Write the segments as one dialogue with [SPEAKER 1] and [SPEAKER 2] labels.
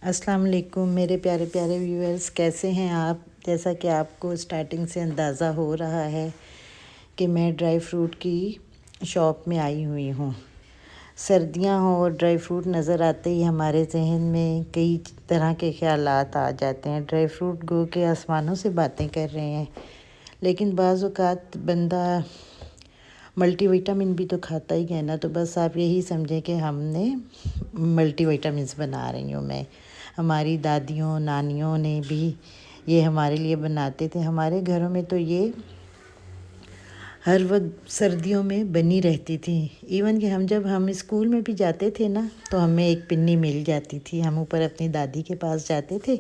[SPEAKER 1] السلام علیکم میرے پیارے پیارے ویورز، کیسے ہیں آپ؟ جیسا کہ آپ کو اسٹارٹنگ سے اندازہ ہو رہا ہے کہ میں ڈرائی فروٹ کی شاپ میں آئی ہوئی ہوں۔ سردیاں ہوں اور ڈرائی فروٹ نظر آتے ہی ہمارے ذہن میں کئی طرح کے خیالات آ جاتے ہیں۔ ڈرائی فروٹ گو کے آسمانوں سے باتیں کر رہے ہیں، لیکن بعض اوقات بندہ ملٹی وٹامن بھی تو کھاتا ہی ہے نا۔ تو بس آپ یہی سمجھیں کہ ہم نے ملٹی وٹامنس بنا رہی ہوں میں۔ ہماری دادیوں نانیوں نے بھی یہ ہمارے لیے بناتے تھے۔ ہمارے گھروں میں تو یہ ہر وقت سردیوں میں بنی رہتی تھی۔ ایون کہ جب ہم اسکول میں بھی جاتے تھے نا تو ہمیں ایک پنی مل جاتی تھی۔ ہم اوپر اپنی دادی کے پاس جاتے تھے،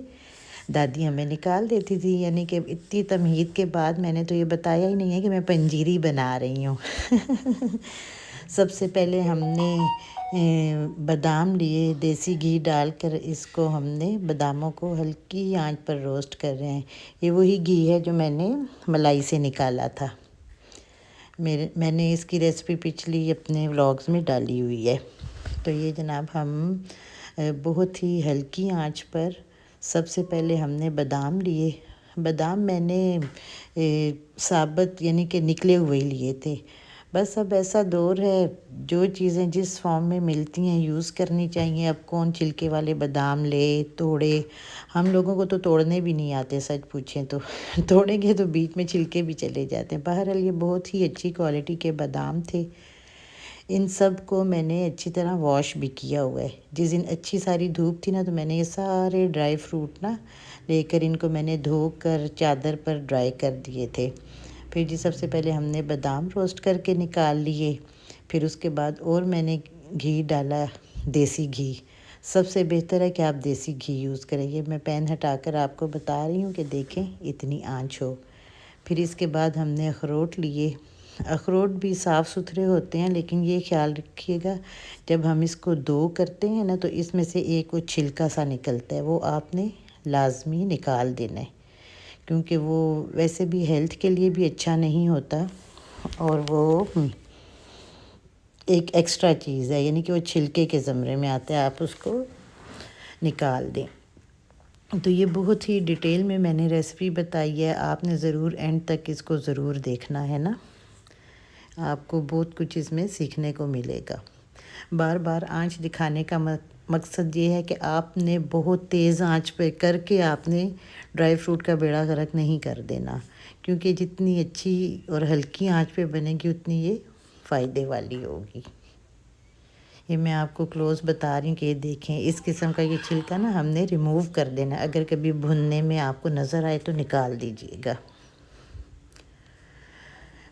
[SPEAKER 1] دادی ہمیں نکال دیتی تھی۔ یعنی کہ اتنی تمہید کے بعد میں نے تو یہ بتایا ہی نہیں ہے کہ میں پنجیری بنا رہی ہوں۔ سب سے پہلے ہم نے بادام لیے، دیسی گھی ڈال کر اس کو ہم نے باداموں کو ہلکی آنچ پر روسٹ کر رہے ہیں۔ یہ وہی گھی ہے جو میں نے ملائی سے نکالا تھا۔ میں نے اس کی ریسپی پچھلی اپنے ولاگز میں ڈالی ہوئی ہے۔ تو یہ جناب ہم بہت ہی ہلکی آنچ پر سب سے پہلے ہم نے بادام لیے۔ بادام میں نے ثابت یعنی کہ نکلے ہوئے لیے تھے۔ بس اب ایسا دور ہے، جو چیزیں جس فارم میں ملتی ہیں یوز کرنی چاہیے۔ اب کون چھلکے والے بادام لے توڑے؟ ہم لوگوں کو تو توڑنے بھی نہیں آتے، سچ پوچھیں تو توڑیں گے تو بیچ میں چھلکے بھی چلے جاتے ہیں۔ بہرحال یہ بہت ہی اچھی کوالٹی کے بادام تھے۔ ان سب کو میں نے اچھی طرح واش بھی کیا ہوا ہے۔ جس دن اچھی ساری دھوپ تھی نا تو میں نے یہ سارے ڈرائی فروٹ نا لے کر ان کو میں نے دھو کر چادر پر ڈرائی کر دیے تھے۔ پھر سب سے پہلے ہم نے بادام روسٹ کر کے نکال لیے۔ پھر اس کے بعد اور میں نے گھی ڈالا، دیسی گھی۔ سب سے بہتر ہے کہ آپ دیسی گھی یوز کریں۔ یہ میں پین ہٹا کر آپ کو بتا رہی ہوں کہ دیکھیں اتنی آنچ ہو۔ پھر اس کے بعد ہم نے اخروٹ لیے۔ اخروٹ بھی صاف ستھرے ہوتے ہیں، لیکن یہ خیال رکھیے گا جب ہم اس کو دو کرتے ہیں نا تو اس میں سے ایک وہ چھلکا سا نکلتا ہے، وہ آپ نے لازمی نکال دینا ہے، کیونکہ وہ ویسے بھی ہیلتھ کے لیے بھی اچھا نہیں ہوتا اور وہ ایک ایکسٹرا چیز ہے، یعنی کہ وہ چھلکے کے زمرے میں آتا ہے، آپ اس کو نکال دیں۔ تو یہ بہت ہی ڈیٹیل میں نے ریسپی بتائی ہے، آپ نے ضرور اینڈ تک اس کو ضرور دیکھنا ہے نا، آپ کو بہت کچھ اس میں سیکھنے کو ملے گا۔ بار بار آنچ دکھانے کا مقصد یہ ہے کہ آپ نے بہت تیز آنچ پہ کر کے آپ نے ڈرائی فروٹ کا بیڑا غرق نہیں کر دینا، کیونکہ جتنی اچھی اور ہلکی آنچ پہ بنے گی اتنی یہ فائدے والی ہوگی۔ یہ میں آپ کو کلوز بتا رہی ہوں کہ یہ دیکھیں، اس قسم کا یہ چھلکا نا ہم نے ریموو کر دینا ہے۔ اگر کبھی بھننے میں آپ کو نظر آئے تو نکال دیجیے گا۔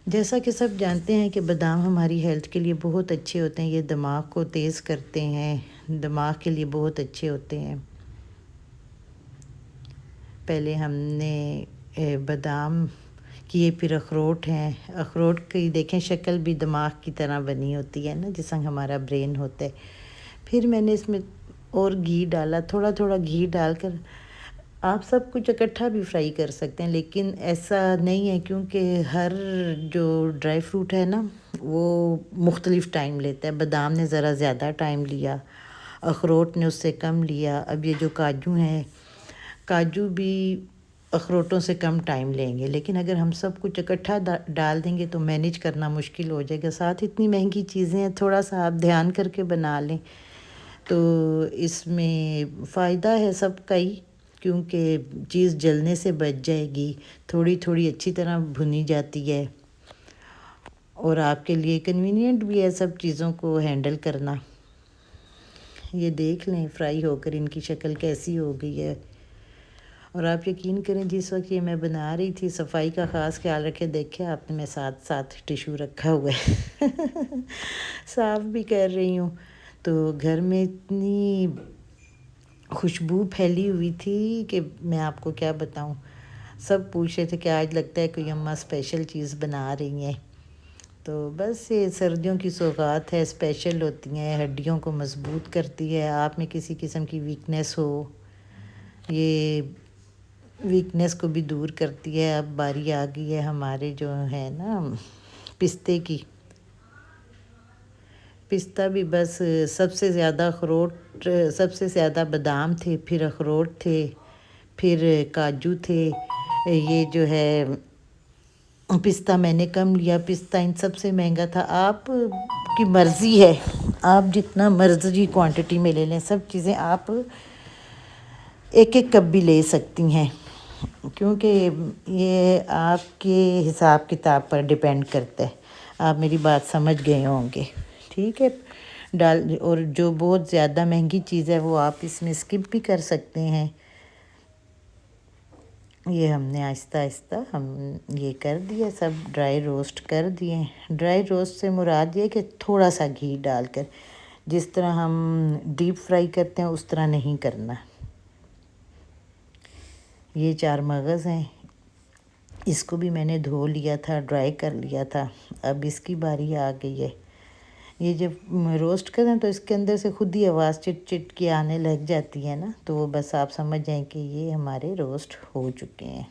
[SPEAKER 1] جیسا کہ سب جانتے ہیں کہ بادام ہماری ہیلتھ کے لیے بہت اچھے ہوتے ہیں، یہ دماغ کو تیز کرتے ہیں، دماغ کے لیے بہت اچھے ہوتے ہیں۔ پہلے ہم نے بادام کیے، پھر اخروٹ ہیں۔ اخروٹ کی دیکھیں شکل بھی دماغ کی طرح بنی ہوتی ہے نا، جس طرح ہمارا برین ہوتا ہے۔ پھر میں نے اس میں اور گھی ڈالا، تھوڑا تھوڑا گھی ڈال کر آپ سب کچھ اکٹھا بھی فرائی کر سکتے ہیں، لیکن ایسا نہیں ہے کیونکہ ہر جو ڈرائی فروٹ ہے نا وہ مختلف ٹائم لیتا ہے۔ بادام نے ذرا زیادہ ٹائم لیا، اخروٹ نے اس سے کم لیا۔ اب یہ جو کاجو ہیں، کاجو بھی اخروٹوں سے کم ٹائم لیں گے، لیکن اگر ہم سب کچھ اکٹھا ڈال دیں گے تو مینیج کرنا مشکل ہو جائے گا۔ ساتھ اتنی مہنگی چیزیں ہیں، تھوڑا سا آپ دھیان کر کے بنا لیں تو اس میں فائدہ ہے سب کا ہی، کیونکہ چیز جلنے سے بچ جائے گی، تھوڑی تھوڑی اچھی طرح بھنی جاتی ہے اور آپ کے لیے کنوینینٹ بھی ہے سب چیزوں کو ہینڈل کرنا۔ یہ دیکھ لیں فرائی ہو کر ان کی شکل کیسی ہو گئی ہے، اور آپ یقین کریں جس وقت یہ میں بنا رہی تھی صفائی کا خاص خیال رکھے، دیکھیں آپ نے میں ساتھ ٹیشو رکھا ہوا ہے صاف بھی کر رہی ہوں۔ تو گھر میں اتنی خوشبو پھیلی ہوئی تھی کہ میں آپ کو کیا بتاؤں، سب پوچھ رہے تھے کہ آج لگتا ہے کوئی اماں اسپیشل چیز بنا رہی ہیں۔ تو بس یہ سردیوں کی سوغات ہے، اسپیشل ہوتی ہیں، ہڈیوں کو مضبوط کرتی ہے۔ آپ میں کسی قسم کی ویکنس ہو، یہ ویکنس کو بھی دور کرتی ہے۔ اب باری آ گئی ہے ہمارے جو ہے نا پستے کی، پستہ بھی بس سب سے زیادہ اخروٹ، سب سے زیادہ بادام تھے، پھر اخروٹ تھے، پھر کاجو تھے۔ یہ جو ہے پستہ میں نے کم لیا، پستہ ان سب سے مہنگا تھا۔ آپ کی مرضی ہے، آپ جتنا مرضی کوانٹٹی میں لے لیں، سب چیزیں آپ ایک ایک کپ بھی لے سکتی ہیں، کیونکہ یہ آپ کے حساب کتاب پر ڈیپینڈ کرتا ہے۔ آپ میری بات سمجھ گئے ہوں گے، ٹھیک ہے؟ اور جو بہت زیادہ مہنگی چیز ہے وہ آپ اس میں اسکپ بھی کر سکتے ہیں۔ یہ ہم نے آہستہ آہستہ ہم یہ کر دیا، سب ڈرائی روسٹ کر دیے۔ ڈرائی روسٹ سے مراد یہ کہ تھوڑا سا گھی ڈال کر، جس طرح ہم ڈیپ فرائی کرتے ہیں اس طرح نہیں کرنا۔ یہ 4 مغز ہیں، اس کو بھی میں نے دھو لیا تھا، ڈرائی کر لیا تھا۔ اب اس کی باری آ گئی ہے۔ یہ جب روسٹ کریں تو اس کے اندر سے خود ہی آواز چٹ چٹ کی آنے لگ جاتی ہے نا، تو وہ بس آپ سمجھ جائیں کہ یہ ہمارے روسٹ ہو چکے ہیں۔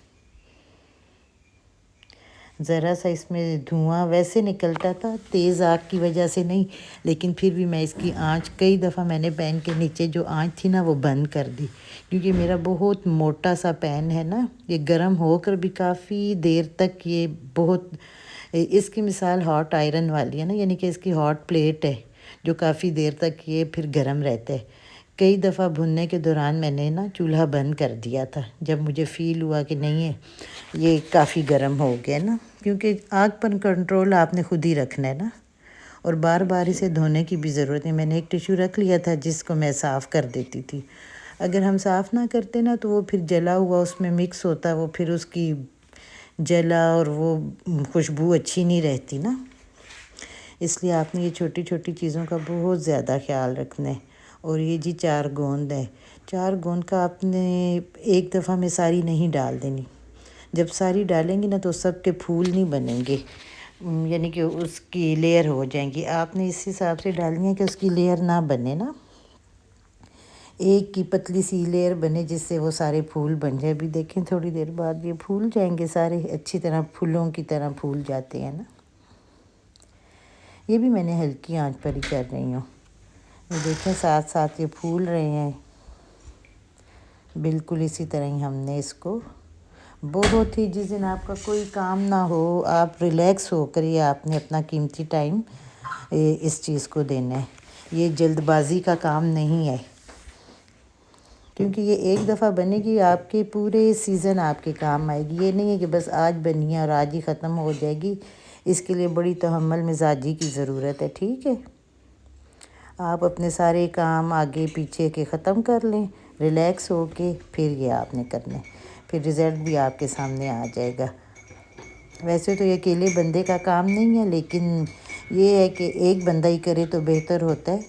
[SPEAKER 1] ذرا سا اس میں دھواں ویسے نکلتا تھا، تیز آگ کی وجہ سے نہیں، لیکن پھر بھی میں اس کی آنچ کئی دفعہ میں نے پین کے نیچے جو آنچ تھی نا وہ بند کر دی، کیونکہ میرا بہت موٹا سا پین ہے نا، یہ گرم ہو کر بھی کافی دیر تک یہ بہت، اس کی مثال ہاٹ آئرن والی ہے نا، یعنی کہ اس کی ہاٹ پلیٹ ہے جو کافی دیر تک یہ پھر گرم رہتا ہے۔ کئی دفعہ بھننے کے دوران میں نے نا چولہا بند کر دیا تھا، جب مجھے فیل ہوا کہ نہیں ہے یہ کافی گرم ہو گیا نا، کیونکہ آگ پر کنٹرول آپ نے خود ہی رکھنا ہے نا، اور بار بار اسے دھونے کی بھی ضرورت نہیں۔ میں نے ایک ٹیشو رکھ لیا تھا جس کو میں صاف کر دیتی تھی۔ اگر ہم صاف نہ کرتے نا تو وہ پھر جلا ہوا اس میں مکس ہوتا، وہ پھر اس کی جلا اور وہ خوشبو اچھی نہیں رہتی نا، اس لیے آپ نے یہ چھوٹی چھوٹی چیزوں کا بہت زیادہ خیال رکھنا ہے۔ اور یہ جی 4 گوند ہے، 4 گوند کا آپ نے ایک دفعہ میں ساری نہیں ڈال دینی۔ جب ساری ڈالیں گی نا تو سب کے پھول نہیں بنیں گے، یعنی کہ اس کی لیئر ہو جائیں گی۔ آپ نے اس حساب سے ڈالنی ہے کہ اس کی لیئر نہ بنے نا، ایک کی پتلی سی لیئر بنے جس سے وہ سارے پھول بن جائے۔ بھی دیکھیں تھوڑی دیر بعد یہ پھول جائیں گے سارے، اچھی طرح پھولوں کی طرح پھول جاتے ہیں نا۔ یہ بھی میں نے ہلکی آنچ پر ہی کر رہی ہوں۔ یہ دیکھیں ساتھ ساتھ یہ پھول رہے ہیں، بالکل اسی طرح ہی ہم نے اس کو بہت ہی، جس دن آپ کا کوئی کام نہ ہو، آپ ریلیکس ہو کر یہ آپ نے اپنا قیمتی ٹائم اس چیز کو دینا ہے۔ یہ جلد بازی کا کام نہیں ہے، کیونکہ یہ ایک دفعہ بنے گی آپ کے پورے سیزن آپ کے کام آئے گی۔ یہ نہیں ہے کہ بس آج بنی ہے اور آج ہی ختم ہو جائے گی، اس کے لیے بڑی تحمل مزاجی کی ضرورت ہے، ٹھیک ہے؟ آپ اپنے سارے کام آگے پیچھے کے ختم کر لیں ریلیکس ہو کے، پھر یہ آپ نے کرنا ہے، پھر رزلٹ بھی آپ کے سامنے آ جائے گا۔ ویسے تو یہ اکیلے بندے کا کام نہیں ہے، لیکن یہ ہے کہ ایک بندہ ہی کرے تو بہتر ہوتا ہے،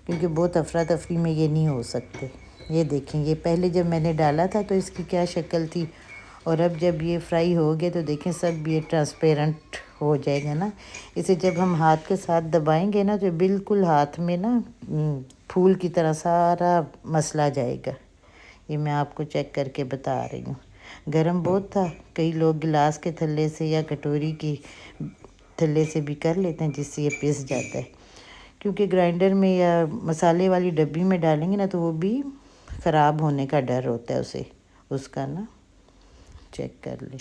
[SPEAKER 1] کیونکہ بہت افراتفری میں یہ نہیں ہو سکتے۔ یہ دیکھیں، یہ پہلے جب میں نے ڈالا تھا تو اس کی کیا شکل تھی، اور اب جب یہ فرائی ہو گیا تو دیکھیں سب یہ ٹرانسپیرنٹ ہو جائے گا نا۔ اسے جب ہم ہاتھ کے ساتھ دبائیں گے نا تو بالکل ہاتھ میں نا پھول کی طرح سارا مسئلہ جائے گا۔ یہ میں آپ کو چیک کر کے بتا رہی ہوں۔ گرم بہت تھا، کئی لوگ گلاس کے تھلے سے یا کٹوری کی تھلے سے بھی کر لیتے ہیں جس سے یہ پس جاتا ہے، کیونکہ گرائنڈر میں یا مسالے والی ڈبی میں ڈالیں گے نا تو وہ بھی خراب ہونے کا ڈر ہوتا ہے اس کا نا۔ چیک کر لیں،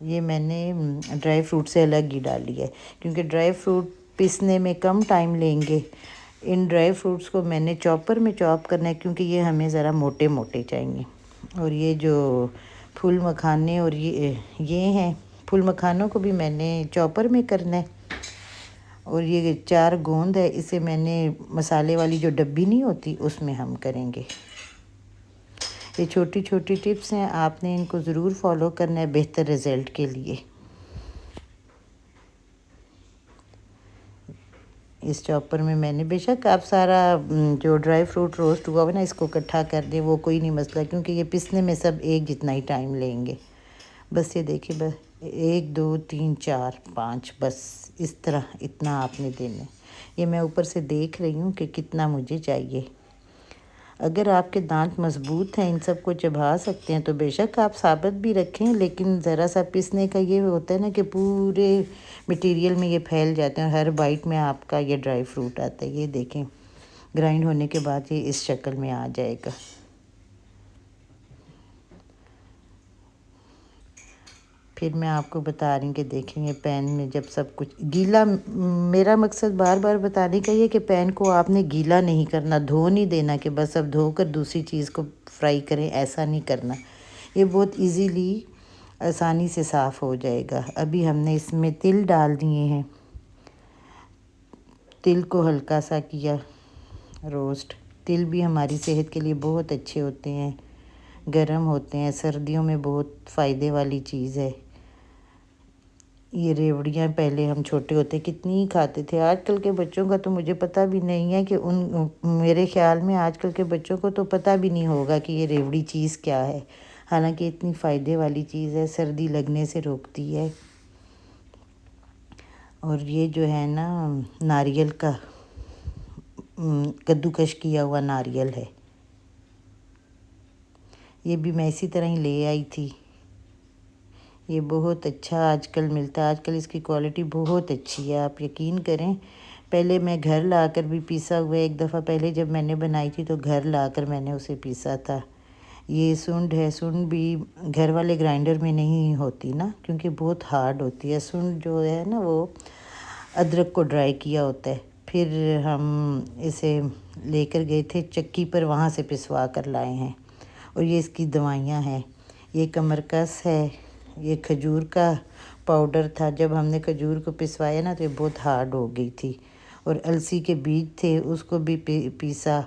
[SPEAKER 1] یہ میں نے ڈرائی فروٹ سے الگ ہی ڈالی ہے، کیونکہ ڈرائی فروٹ پسنے میں کم ٹائم لیں گے۔ ان ڈرائی فروٹس کو میں نے چاپر میں چاپ کرنا ہے، کیونکہ یہ ہمیں ذرا موٹے موٹے چاہیے۔ اور یہ جو پھول مکھانے اور یہ ہیں، پھول مکھانوں کو بھی میں نے چاپر میں کرنا ہے۔ اور یہ 4 گوند ہے، اسے میں نے مسالے والی جو ڈبی نہیں ہوتی اس میں ہم کریں گے۔ یہ چھوٹی چھوٹی ٹپس ہیں، آپ نے ان کو ضرور فالو کرنا ہے بہتر رزلٹ کے لیے۔ اس چاپر میں نے بے شک آپ سارا جو ڈرائی فروٹ روسٹ ہوا ہوا نا اس کو اکٹھا کر دیں، وہ کوئی نہیں مسئلہ، کیونکہ یہ پسنے میں سب ایک جتنا ہی ٹائم لیں گے۔ بس یہ دیکھیں، بس 1 2 3 4 5، بس اس طرح اتنا آپ نے دینا ہے۔ یہ میں اوپر سے دیکھ رہی ہوں کہ کتنا مجھے چاہیے۔ اگر آپ کے دانت مضبوط ہیں، ان سب کو چبا سکتے ہیں، تو بے شک آپ ثابت بھی رکھیں، لیکن ذرا سا پیسنے کا یہ ہوتا ہے نا کہ پورے مٹیریل میں یہ پھیل جاتے ہیں، ہر بائٹ میں آپ کا یہ ڈرائی فروٹ آتا ہے۔ یہ دیکھیں گرائنڈ ہونے کے بعد یہ اس شکل میں آ جائے گا۔ پھر میں آپ کو بتا رہی ہوں کہ دیکھیں یہ پین میں جب سب کچھ گیلا، میرا مقصد بار بار بتانے کا یہ کہ پین کو آپ نے گیلا نہیں کرنا، دھو نہیں دینا کہ بس اب دھو کر دوسری چیز کو فرائی کریں، ایسا نہیں کرنا۔ یہ بہت ایزیلی آسانی سے صاف ہو جائے گا۔ ابھی ہم نے اس میں تل ڈال دیے ہیں، تل کو ہلکا سا کیا روسٹ۔ تل بھی ہماری صحت کے لیے بہت اچھے ہوتے ہیں، گرم ہوتے ہیں، سردیوں میں بہت فائدے والی چیز ہے۔ یہ ریوڑیاں پہلے ہم چھوٹے ہوتے کتنی کھاتے تھے، آج کل کے بچوں کا تو مجھے پتہ بھی نہیں ہے کہ میرے خیال میں آج کل کے بچوں کو تو پتہ بھی نہیں ہوگا کہ یہ ریوڑی چیز کیا ہے، حالانکہ اتنی فائدے والی چیز ہے، سردی لگنے سے روکتی ہے۔ اور یہ جو ہے نا ناریل کا کدوکش کیا ہوا ناریل ہے، یہ بھی میں اسی طرح ہی لے آئی تھی۔ یہ بہت اچھا آج کل ملتا ہے، آج کل اس کی کوالٹی بہت اچھی ہے، آپ یقین کریں۔ پہلے میں گھر لا کر بھی پیسا ہوا، ایک دفعہ پہلے جب میں نے بنائی تھی تو گھر لا کر میں نے اسے پیسا تھا۔ یہ سنڈ ہے، سنڈ بھی گھر والے گرائنڈر میں نہیں ہوتی نا، کیونکہ بہت ہارڈ ہوتی ہے۔ سنڈ جو ہے نا وہ ادرک کو ڈرائی کیا ہوتا ہے، پھر ہم اسے لے کر گئے تھے چکی پر، وہاں سے پسوا کر لائے ہیں۔ اور یہ اس کی دوائیاں ہیں، یہ کمرکس ہے، یہ کھجور کا پاؤڈر تھا، جب ہم نے کھجور کو پسوایا نا تو یہ بہت ہارڈ ہو گئی تھی۔ اور السی کے بیج تھے، اس کو بھی پیسا۔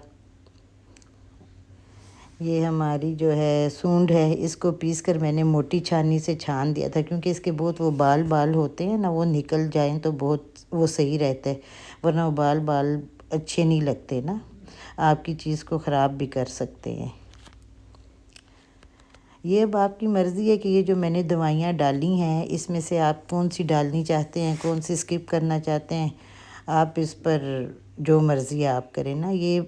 [SPEAKER 1] یہ ہماری جو ہے سونڈ ہے، اس کو پیس کر میں نے موٹی چھاننی سے چھان دیا تھا، کیونکہ اس کے بہت وہ بال ہوتے ہیں نا، وہ نکل جائیں تو بہت وہ صحیح رہتا ہے، ورنہ وہ بال اچھے نہیں لگتے نا، آپ کی چیز کو خراب بھی کر سکتے ہیں۔ یہ اب آپ کی مرضی ہے کہ یہ جو میں نے دوائیاں ڈالی ہیں اس میں سے آپ کون سی ڈالنی چاہتے ہیں، کون سی اسکپ کرنا چاہتے ہیں، آپ اس پر جو مرضی آپ کریں نا۔ یہ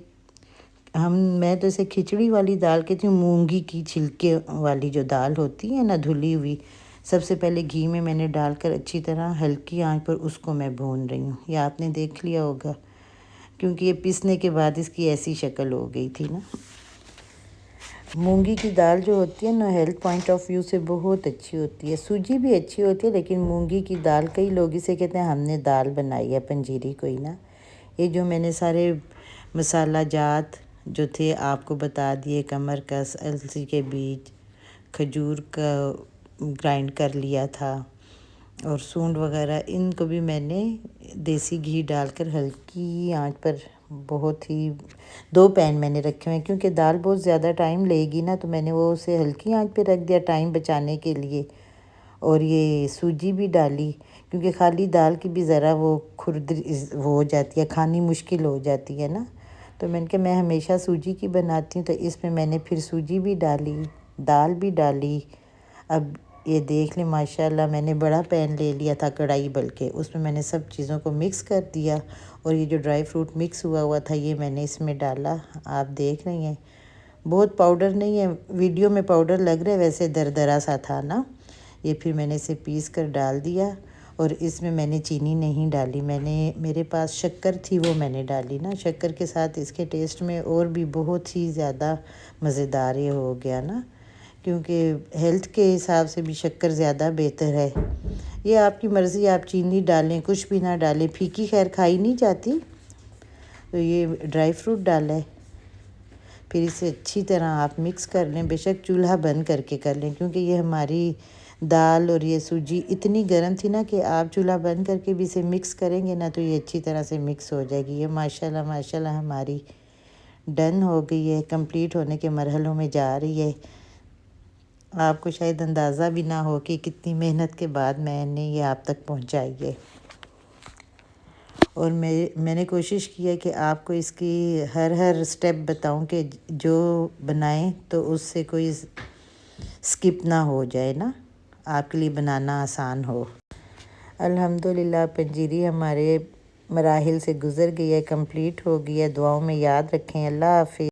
[SPEAKER 1] میں تو اسے کھچڑی والی دال کہتی ہوں، مونگی کی چھلکے والی جو دال ہوتی ہے نا دھلی ہوئی، سب سے پہلے گھی میں نے ڈال کر اچھی طرح ہلکی آنچ پر اس کو میں بھون رہی ہوں۔ یہ آپ نے دیکھ لیا ہوگا، کیونکہ یہ پیسنے کے بعد اس کی ایسی شکل ہو گئی تھی نا۔ مونگی کی دال جو ہوتی ہے نا ہیلتھ پوائنٹ آف ویو سے بہت اچھی ہوتی ہے، سوجی بھی اچھی ہوتی ہے، لیکن مونگی کی دال کئی لوگ اسے کہتے ہیں ہم نے دال بنائی ہے پنجیری کوئی نا۔ یہ جو میں نے سارے مسالہ جات جو تھے آپ کو بتا دیے، کمرکس، السی کے بیج، کھجور کا گرائنڈ کر لیا تھا، اور سونڈ وغیرہ، ان کو بھی میں نے دیسی گھی ڈال کر ہلکی آنچ پر بہت ہی 2 پین میں نے رکھے ہوئے ہیں، کیونکہ دال بہت زیادہ ٹائم لے گی نا، تو میں نے وہ اسے ہلکی آنچ پہ رکھ دیا ٹائم بچانے کے لیے۔ اور یہ سوجی بھی ڈالی، کیونکہ خالی دال کی بھی ذرا وہ ہو جاتی ہے، کھانی مشکل ہو جاتی ہے نا، تو میں نے کہا میں ہمیشہ سوجی کی بناتی ہوں، تو اس میں نے پھر سوجی بھی ڈالی، دال بھی ڈالی۔ اب یہ دیکھ لیں ماشاءاللہ، میں نے بڑا پین لے لیا تھا کڑھائی، بلکہ اس میں نے سب چیزوں کو مکس کر دیا، اور یہ جو ڈرائی فروٹ مکس ہوا تھا یہ میں نے اس میں ڈالا، آپ دیکھ رہی ہیں۔ بہت پاؤڈر نہیں ہے، ویڈیو میں پاؤڈر لگ رہا ہے، ویسے دردرا سا تھا نا۔ یہ پھر میں نے اسے پیس کر ڈال دیا، اور اس میں نے چینی نہیں ڈالی، میرے پاس شکر تھی وہ میں نے ڈالی نا، شکر کے ساتھ اس کے ٹیسٹ میں اور بھی بہت ہی زیادہ مزیدار یہ ہو گیا نا، کیونکہ ہیلتھ کے حساب سے بھی شکر زیادہ بہتر ہے۔ یہ آپ کی مرضی، آپ چینی ڈالیں کچھ بھی نہ ڈالیں، پھیکی خیر کھائی نہیں جاتی، تو یہ ڈرائی فروٹ ڈالا ہے۔ پھر اسے اچھی طرح آپ مکس کر لیں، بے شک چولہا بند کر کے کر لیں، کیونکہ یہ ہماری دال اور یہ سوجی اتنی گرم تھی نا کہ آپ چولہا بند کر کے بھی اسے مکس کریں گے نا تو یہ اچھی طرح سے مکس ہو جائے گی۔ یہ ماشاءاللہ ہماری ڈن ہو گئی ہے، کمپلیٹ ہونے کے مرحلوں میں جا رہی ہے۔ آپ کو شاید اندازہ بھی نہ ہو کہ کتنی محنت کے بعد میں نے یہ آپ تک پہنچائی ہے، اور میں نے کوشش کی ہے کہ آپ کو اس کی ہر سٹیپ بتاؤں کہ جو بنائیں تو اس سے کوئی سکپ نہ ہو جائے نا، آپ کے لیے بنانا آسان ہو۔ الحمدللہ پنجیری ہمارے مراحل سے گزر گئی ہے، کمپلیٹ ہو گئی ہے، دعاؤں میں یاد رکھیں۔ اللہ حافظ۔